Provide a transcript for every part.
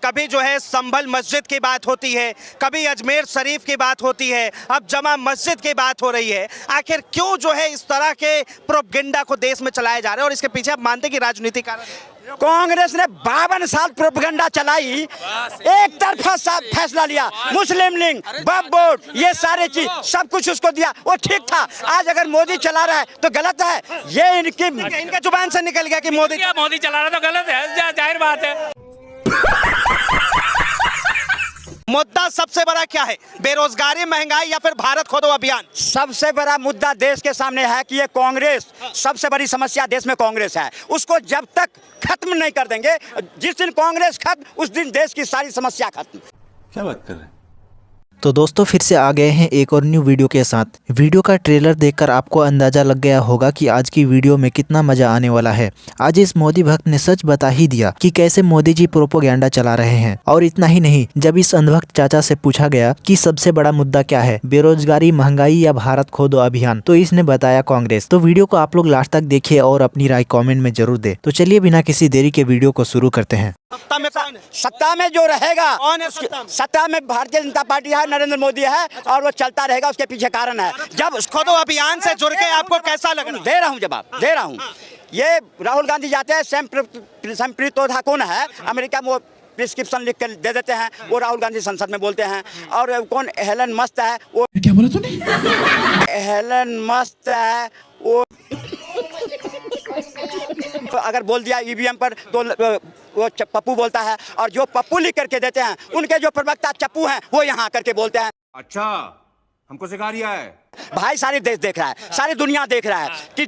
कभी जो है संभल मस्जिद की बात होती है, कभी अजमेर शरीफ की बात होती है, अब जमा मस्जिद की बात हो रही है। आखिर क्यों जो है इस तरह के प्रोपगेंडा को देश में चलाया जा रहा है और इसके पीछे आप मानते कि राजनीतिक कारण है? कांग्रेस ने 52 साल प्रोपगेंडा चलाई, एक तरफा फैसला लिया, मुस्लिम लीग, वक्फ बोर्ड, ये सारे चीज सब कुछ उसको दिया, वो ठीक था। आज अगर मोदी चला रहा है तो गलत है। ये इनके जुबान से निकल गया कि मोदी चला रहा है तो गलत है, जाहिर बात है। मुद्दा सबसे बड़ा क्या है? बेरोजगारी, महंगाई या फिर भारत खोदो अभियान? सबसे बड़ा मुद्दा देश के सामने है कि ये कांग्रेस, सबसे बड़ी समस्या देश में कांग्रेस है। उसको जब तक खत्म नहीं कर देंगे, जिस दिन कांग्रेस खत्म उस दिन देश की सारी समस्या खत्म। क्या बात कर रहे हैं? तो दोस्तों फिर से आ गए हैं एक और न्यू वीडियो के साथ। वीडियो का ट्रेलर देखकर आपको अंदाज़ा लग गया होगा कि आज की वीडियो में कितना मज़ा आने वाला है। आज इस मोदी भक्त ने सच बता ही दिया कि कैसे मोदी जी प्रोपोगेंडा चला रहे हैं। और इतना ही नहीं, जब इस अंधभक्त चाचा से पूछा गया कि सबसे बड़ा मुद्दा क्या है, बेरोजगारी, महंगाई या भारत खोदो अभियान, तो इसने बताया कांग्रेस। तो वीडियो को आप लोग लास्ट तक देखिए और अपनी राय कॉमेंट में जरूर दे। तो चलिए बिना किसी देरी के वीडियो को शुरू करते हैं। सत्ता में जो रहेगा, कौन है सत्ता में भारतीय जनता पार्टी है, नरेंद्र मोदी है, और वो चलता रहेगा। उसके पीछे कारण है। जब खोदो अभियान से जुड़ के आपको कैसा लग रहा है? दे रहा हूँ जवाब, दे रहा हूँ। ये राहुल गांधी जाते हैं, सैमप्रीतोधा कौन है अमेरिका में, वो प्रिस्क्रिप्शन लिख कर दे देते हैं, वो राहुल गांधी संसद में बोलते हैं। और कौन हेलन मस्त है, वो क्या बोला तूने? हेलन मस्त है, वो अगर बोल दिया ईवीएम पर तो वो पप्पू बोलता है। और जो पप्पू लिख करके देते हैं, उनके जो प्रवक्ता चप्पू हैं, वो यहाँ करके बोलते हैं। अच्छा, हमको सिखा रिया है भाई। सारी देश देख रहा है, सारी दुनिया देख रहा है कि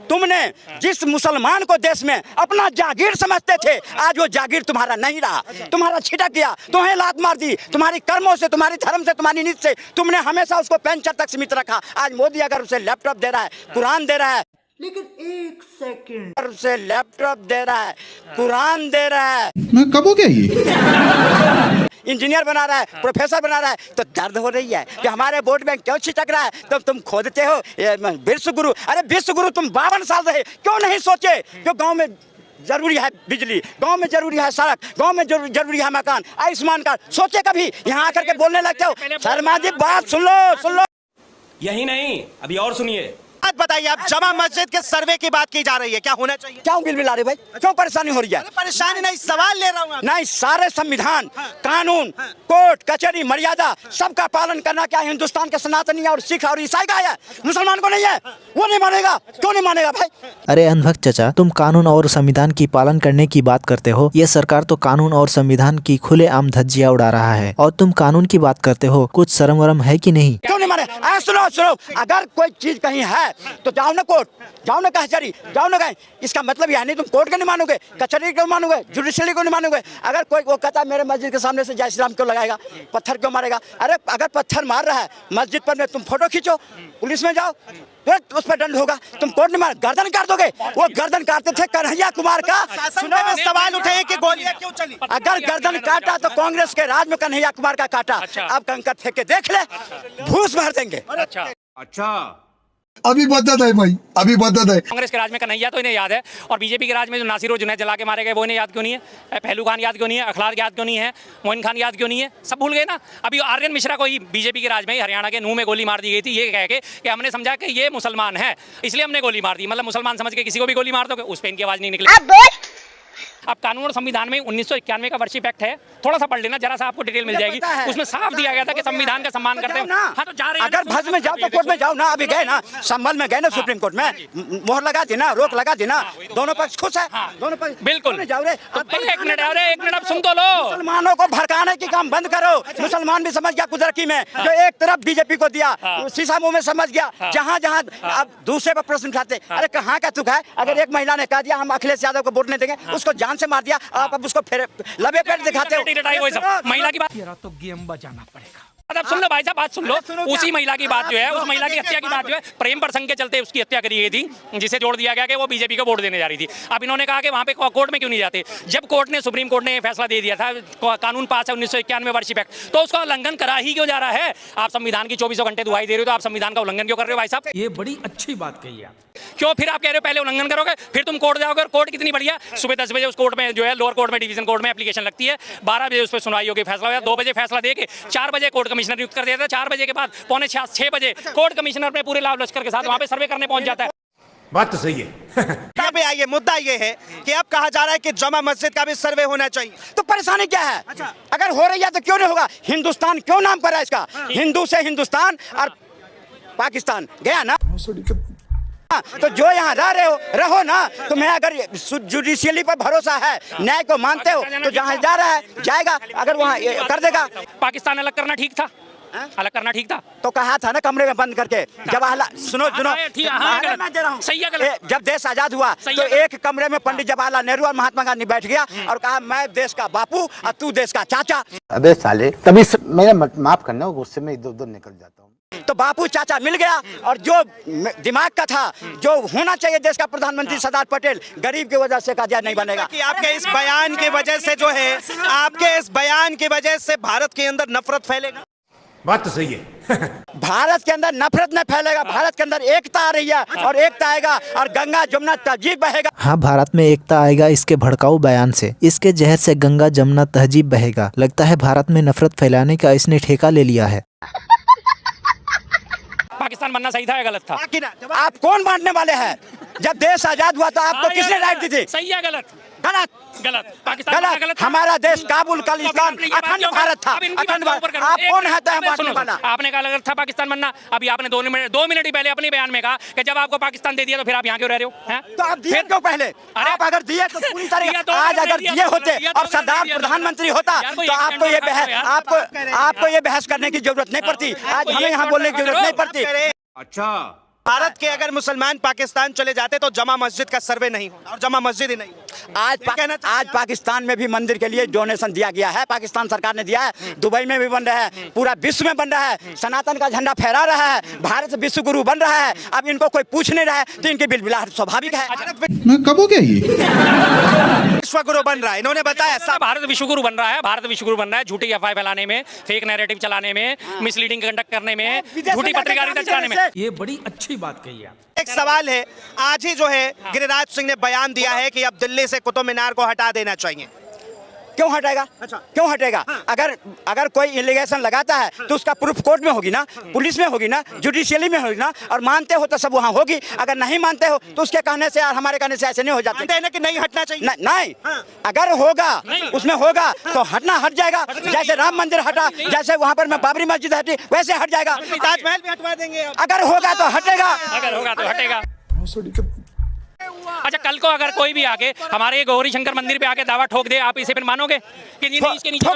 तुमने जिस मुसलमान को देश में अपना जागीर समझते थे, आज वो जागीर तुम्हारा नहीं रहा, तुम्हारा छिटक गया, तुम्हें लात मार दी। तुम्हारी कर्मों से, तुम्हारी धर्म से, तुम्हारी नीति से तुमने हमेशा उसको पेंशन तक सीमित रखा। आज मोदी अगर उसे लैपटॉप दे रहा है, कुरान दे रहा है, लेकिन एक सेकंड, उसे लैपटॉप दे रहा है, कुरान दे रहा है, मैं कब हो गया ये? इंजीनियर बना रहा है, प्रोफेसर बना रहा है, तो दर्द हो रही है कि हमारे वोट बैंक क्यों छिटक रहा है। तो तुम खोदते हो विश्व गुरु। अरे विश्व गुरु तुम 52 साल रहे, क्यों नहीं सोचे? क्यों गांव में जरूरी है बिजली, गांव में जरूरी है सड़क, गांव में जरूरी है मकान, आयुष्मान कार्ड। सोचे कभी? यहाँ आकर के बोलने लगते हो। शर्मा जी बात सुन लो। यही नहीं, अभी और सुनिए। बात बताइए, आप जमा मस्जिद के सर्वे की बात की जा रही है, क्या होना चाहिए? क्यों बिल बिला रहे भाई? क्यों परेशानी हो रही है? परेशानी नहीं, सवाल ले रहा हूँ। नहीं, सारे संविधान, कानून, कोर्ट कचहरी, मर्यादा, सबका पालन करना क्या हिंदुस्तान के सनातनी और सिख और ईसाई का है? मुसलमान को नहीं है। वो नहीं मानेगा। क्यों नहीं मानेगा भाई? अरे अंधभक्त चाचा, तुम कानून और संविधान की पालन करने की बात करते हो। ये सरकार तो कानून और संविधान की खुलेआम धज्जियां उड़ा रहा है और तुम कानून की बात करते हो। कुछ शर्म वरम है कि नहीं? क्यों नहीं माने? सुनो, अगर कोई चीज कहीं है तो जाओ ना कोर्ट, जाओ ना कचहरी, जाओ ना कहीं। इसका मतलब यह नहीं तुम कोर्ट को नहीं मानोगे, कचहरी को मानोगे, जुडिशरी को नहीं मानोगे। अगर कोई वो कहता है मेरे मस्जिद के सामने से जय श्री राम क्यों लगाएगा, पत्थर क्यों मारेगा? अरे अगर पत्थर मार रहा है मस्जिद पर में, तुम फोटो खींचो, पुलिस में जाओ, तो उस पर दंड होगा। तुम कोर्ट नहीं मार, गर्दन काट दोगे। वो गर्दन काटते थे कन्हैया कुमार का। सवाल उठे कि गोलियां क्यों चली? अगर गर्दन काटा तो कांग्रेस के राज में कन्हैया कुमार का काटा। अब कंकर फेंक के देख ले, भूस भर देंगे। अच्छा, अभी बदत है भाई, अभी बदत है। कांग्रेस के राज में कन्हैया तो इन्हें याद है, और बीजेपी के राज में जो नासिर और जुनैद जला के मारे गए वो इन्हें याद क्यों नहीं है? पहलू खान याद क्यों नहीं है? अखलाक याद क्यों नहीं है? मोइन खान याद क्यों नहीं है? सब भूल गए ना। अभी आर्यन मिश्रा को ही बीजेपी के राज में हरियाणा के नूह में गोली मार दी गई थी, ये कह के कि हमने समझा कि ये मुसलमान है इसलिए हमने गोली मार दी। मतलब मुसलमान समझ के किसी को भी गोली मार दोगे, उस पर इनकी आवाज नहीं निकली। अब कानून और संविधान में 1991 का वर्षिप एक्ट है, थोड़ा सा पढ़ लेना, जरा सा आपको डिटेल मिल जाएगी। उसमें साफ दिया गया था कि संविधान का सम्मान करते हैं। हाँ, तो जा रहे हैं। अगर भज में जाओ तो कोर्ट में जाओ ना। अभी गए ना, संभल में गए ना, सुप्रीम कोर्ट में मोहर लगा दी ना, रोक लगा दी ना। दोनों पक्ष खुश है, दोनों पक्ष बिल्कुल। जाओ रे। एक मिनट अब सुन तो लो। मुसलमानों को भड़काने की काम बंद करो। मुसलमान भी समझ गया कुदरती में, जो एक तरफ बीजेपी को दिया, शीशा मुंह में समझ गया। जहाँ जहाँ अब दूसरे पर प्रश्न उठाते, अरे कहाँ का तुक है? अगर एक महिला ने कह दिया हम अखिलेश यादव को वोट नहीं देंगे, उसको जान से मार दिया, आप अब उसको फिर लबे पेट दिखाते हो। महिला की बात तो गेम बजाना पड़ेगा। अब सुन लो भाई साहब, बात सुन लो। उसी महिला की बात जो है, उस महिला की हत्या की बात जो है, प्रेम प्रसंग के चलते उसकी हत्या करी गई थी, जिसे जोड़ दिया गया कि वो बीजेपी को वोट देने जा रही थी। अब इन्होंने कहा कि वहां पे कोर्ट में क्यों नहीं जाते? जब कोर्ट ने, सुप्रीम कोर्ट ने फैसला दे दिया था, कानून पास है 1991 वर्षिप एक्ट, तो उसका उल्लंघन करा ही क्यों जा रहा है? आप संविधान की 24 घंटे दुहाई दे रहे हो, तो आप संविधान का उल्लंघन क्यों कर रहे हो भाई साहब? ये बड़ी अच्छी बात कही है। क्यों फिर आप कह रहे हो पहले उल्लंघन करोगे, फिर तुम कोर्ट जाओगे? और कोर्ट कितनी बढ़िया, सुबह 10 बजे उस कोर्ट में जो है, लोअर कोर्ट में, डिवीजन कोर्ट में एप्लीकेशन लगती है, 12 बजे उस पर सुनवाई होगी, फैसला होगा, 2 बजे फैसला देके 4 बजे कोर्ट कमिश्नर नियुक्त कर देता है, 4 बजे के बाद 5:45-6 बजे कोर्ट कमिश्नर में पूरे लाभ लश्कर के साथ वहां पे सर्वे करने पहुंच जाता है। बात तो सही है। यहाँ पे आइए, मुद्दा ये है कि अब कहा जा रहा है कि जमा मस्जिद का भी सर्वे होना चाहिए। तो परेशानी क्या है? अगर हो रही है तो क्यों नहीं होगा? हिंदुस्तान क्यों नाम पर है इसका? हिंदू से हिंदुस्तान और पाकिस्तान गया ना। तो जो यहाँ रह रहे हो, रहो ना। तुम्हें अगर जुडिशियली पर भरोसा है, न्याय को मानते हो, तो जहाँ जा रहा है जाएगा, अगर वहाँ कर देगा। पाकिस्तान अलग करना ठीक था, अलग करना ठीक था। तो कहा था ना कमरे में बंद करके, जवाहरलाल, सुनो सुनो, सही है गलत? जब देश आजाद हुआ तो एक कमरे में पंडित जवाहरलाल नेहरू और महात्मा गांधी बैठ गया और कहा मैं देश का बापू और तू देश का चाचा। अबे साले, तभी मेरा माफ करना, गुस्से में इधर उधर निकल जाता हूँ। तो बापू चाचा मिल गया, और जो दिमाग का था, जो होना चाहिए देश का प्रधानमंत्री सरदार पटेल, गरीब की वजह से का नहीं बनेगा। कि आपके इस बयान की वजह से जो है, आपके इस बयान की वजह से भारत के अंदर नफरत फैलेगा। बात तो सही है। भारत के अंदर नफरत न फैलेगा, भारत के अंदर एकता आ रही है, और एकता आएगा और गंगा जमुना तहजीब बहेगा। हाँ, भारत में एकता आएगा इसके भड़काऊ बयान से। इसके जहर से गंगा जमुना तहजीब बहेगा। लगता है भारत में नफरत फैलाने का इसने ठेका ले लिया है। पाकिस्तान बनना सही था या गलत था? आप कौन बांटने वाले हैं? जब देश आजाद हुआ तो आपको किसने राइट दी थी? सही है गलत? गलत, गलत। पाकिस्तान गलत। हमारा देश काबुल, खालिस्तान, अखंड भारत था। अखंड भारत। आप कौन है बांटने वाला? आपने कहा गलत था पाकिस्तान बनना, अभी आपने 2 मिनट ही पहले अपने बयान में कहा कि जब आपको पाकिस्तान दे दिया तो फिर आप यहाँ क्यों रह रहे हो? तो आप दिए क्यों पहले? आप अगर दिए तो पूरी तरह, आज अगर दिए होते और सरदार प्रधानमंत्री होता तो आपको ये बहस करने की जरूरत नहीं पड़ती। आज हमें यहाँ बोलने की जरूरत नहीं पड़ती। अच्छा, भारत के अगर मुसलमान पाकिस्तान चले जाते तो जमा मस्जिद का सर्वे नहीं होता, और जमा मस्जिद ही नहीं होता। आज पाकिस्तान में भी मंदिर के लिए डोनेशन दिया गया है, पाकिस्तान सरकार ने दिया है। दुबई में भी बन रहा है, पूरा विश्व में बन रहा है, सनातन का झंडा फहरा रहा है, भारत विश्व गुरु बन रहा है। अब इनको कोई पूछ नहीं रहा है तो इनकी बिलबिलाहट स्वाभाविक है। मैं कब हो गया ये? विश्व गुरु बन रहा है, इन्होंने बताया सब। भारत विश्व गुरु बन रहा है, भारत विश्व गुरु बन रहा है, झूठी अफवाह फैलाने में, फेक नैरेटिव चलाने में, मिसलीडिंग कंडक्ट करने में, झूठी पत्रकारिता चलाने में। ये बड़ी अच्छी बात कही है। एक सवाल है, आज ही जो है गिरिराज सिंह ने बयान दिया है कि अब दिल्ली से कुतुब मीनार को हटा देना चाहिए। क्यों हटेगा? क्यों हटेगा? अगर कोई एलिगेशन लगाता है तो उसका प्रूफ कोर्ट में होगी ना, पुलिस में होगी ना, जुडिशियली में होगी ना, और मानते हो तो सब वहाँ होगी। अगर नहीं मानते हो तो उसके कहने से और हमारे कहने से ऐसे नहीं हो जाते। मानते हैं ना कि नहीं हटना चाहिए? नहीं, अगर होगा उसमें होगा तो हटना हट जाएगा। जैसे राम मंदिर हटा, जैसे वहाँ पर मैं बाबरी मस्जिद हटी, वैसे हट जाएगा। ताजमहल भी हटवा देंगे अगर होगा तो हटेगा, अगर होगा तो हटेगा। अच्छा, कल को अगर कोई भी आके हमारे गौरी शंकर मंदिर पे आके दावा ठोक दे, आप इसे फिर मानोगे कि नहीं, इसके नीचे तो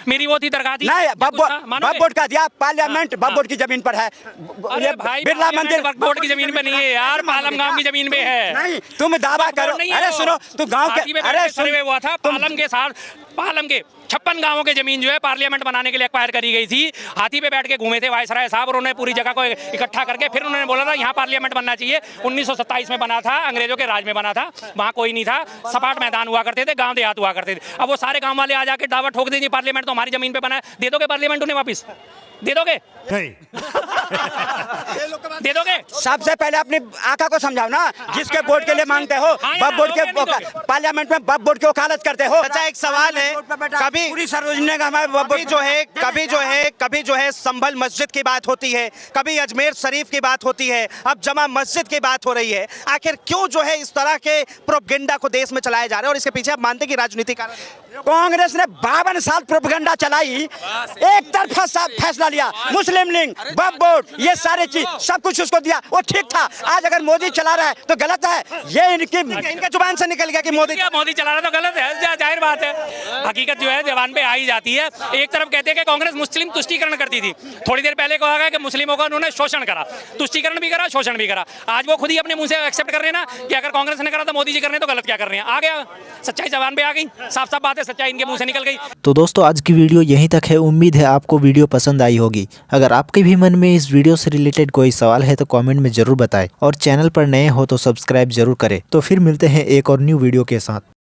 मेरी वो थी दरगाह थी? नहीं, वक्फ बोर्ड का दिया, पार्लियामेंट वक्फ बोर्ड की जमीन पर है। अरे भाई, बिरला मंदिर वक्फ बोर्ड की जमीन पे नहीं है यार, पालम गांव की जमीन पे है। नहीं, तुम दावा करो। अरे सुनो, तू गांव के, अरे सर्वे हुआ था पालम के साथ, पालम के 56 गांवों के जमीन जो है पार्लियामेंट बनाने के लिए एक्वायर करी गई थी। हाथी पे बैठ के घूमे थे वायसराय साहब, और उन्होंने पूरी जगह को इकट्ठा करके फिर उन्होंने बोला था यहाँ पार्लियामेंट बनना चाहिए। 1927 में बना था, अंग्रेजों के राज में बना था, वहाँ कोई नहीं था, सपाट मैदान हुआ करते थे, गांव देहात हुआ करते थे। अब वो सारे गांव वाले आ जाके दावा ठोक देंगे पार्लियामेंट तो हमारी जमीन पे बना है, दे दोगे पार्लियामेंट उन्हें वापस? दे दोगे? दे दोगे? सबसे पहले अपनी आका को समझाओ ना, जिसके वोट के लिए मांगते हो, वक्फ बोर्ड के पार्लियामेंट में वक्फ बोर्ड की वकालत करते हो। अच्छा, एक सवाल है, कभी पूरी सार्वजनिक कभी जो है संभल मस्जिद की बात होती है, कभी अजमेर शरीफ की बात होती है, अब जमा मस्जिद की बात हो रही है। आखिर क्यों जो है इस तरह के प्रोपगेंडा को देश में चलाया जा रहा है, और इसके पीछे आप मानते हैं कि राजनीति कारण? कांग्रेस ने 52 साल प्रोपगेंडा चलाई, एक तरफा फैसला लिया, मुस्लिम लीग, वक्फ बोर्ड, ये सारे चीज सब कुछ उसको दिया, वो ठीक था। आज अगर मोदी चला रहा है तो गलत है। ये इनका जुबान से निकल गया कि मोदी चला रहा है तो गलत है, जाहिर बात है। हकीकत जो है जबान पे आई जाती है। एक तरफ कहते हैं कि कांग्रेस मुस्लिम तुष्टीकरण करती थी, थोड़ी देर पहले कहा गया कि मुस्लिमों का उन्होंने शोषण करा, तुष्टीकरण भी करा, शोषण भी करा। आज वो खुद ही अपने मुंह से एक्सेप्ट कर रहे हैं ना कि अगर कांग्रेस ने करा तो मोदी जी कर रहे हैं तो गलत क्या कर रहे हैं। आ गया, सच्चाई जबान पे आ गई, साफ साफ बात है, सच्चाई इनके मुंह से निकल गई। तो दोस्तों आज की वीडियो यहीं तक है। उम्मीद है आपको वीडियो पसंद आई होगी। अगर आपके भी मन में इस वीडियो से रिलेटेड कोई सवाल है तो कमेंट में जरूर बताएं और चैनल पर नए हो तो सब्सक्राइब जरूर करें। तो फिर मिलते हैं एक और न्यू वीडियो के साथ।